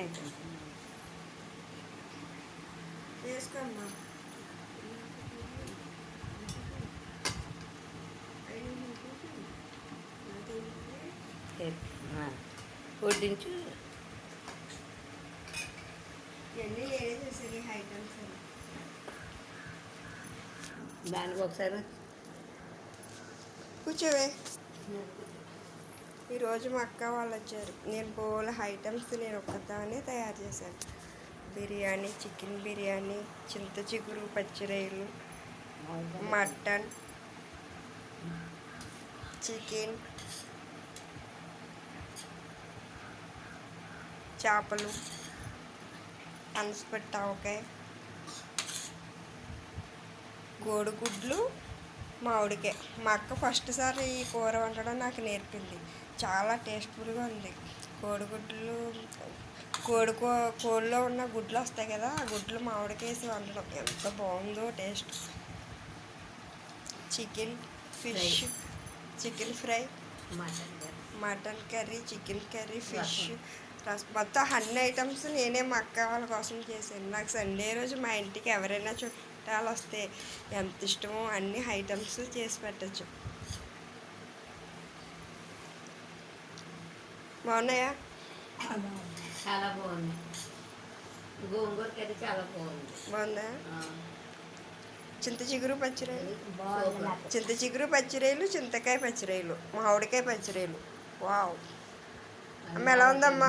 Items వేసుకోమ్మా. వడ్డించు. ఇవన్నీ నేనే చేసేది ఐటమ్స్. దానికి ఒకసారి కూర్చోవే. ఈరోజు మా అక్క వాళ్ళు వచ్చారు. నేను బోల్ ఐటమ్స్ నేను ఒక్కదానే తయారు చేశాను. బిర్యానీ, చికెన్ బిర్యానీ, చింత చిగురు పచ్చిరొయ్యలు, మటన్, చికెన్, చేపలు, పనసపట్టు ఆవకాయ, కోడిగుడ్లు, మామిడికాయ. మా అక్క ఫస్ట్ సారి ఈ కూర వండడం నాకు నేర్పింది. చాలా టేస్ట్ఫుల్గా ఉంది. కోడిగుడ్లు, కోడిలో ఉన్న గుడ్లు వస్తాయి కదా, ఆ గుడ్లు మామిడికాయ వేసి వండడం ఎంత బాగుందో taste. Chicken, fish, chicken fry, mutton curry, chicken curry, fish, మొత్తం అన్ని ఐటమ్స్ నేనే మా అక్క వాళ్ళ కోసం చేశాను. నాకు సండే రోజు మా ఇంటికి ఎవరైనా చుట్టాలు వస్తే ఎంత ఇష్టమో అన్ని ఐటమ్స్ చేసి పెట్టచ్చు. బాగున్నాయా? చాలా బాగుంది. గోంగూర కర్రీ చాలా బాగుంది. బాగుందా? చింత చిగురు పచ్చిరొయ్యలు, చింత చిగురు పచ్చిరొయ్యలు, చింతకాయ పచ్చిరొయ్యలు, మామిడికాయ పచ్చిరొయ్యలు. వావ్! అమ్మ ఎలా ఉందమ్మా?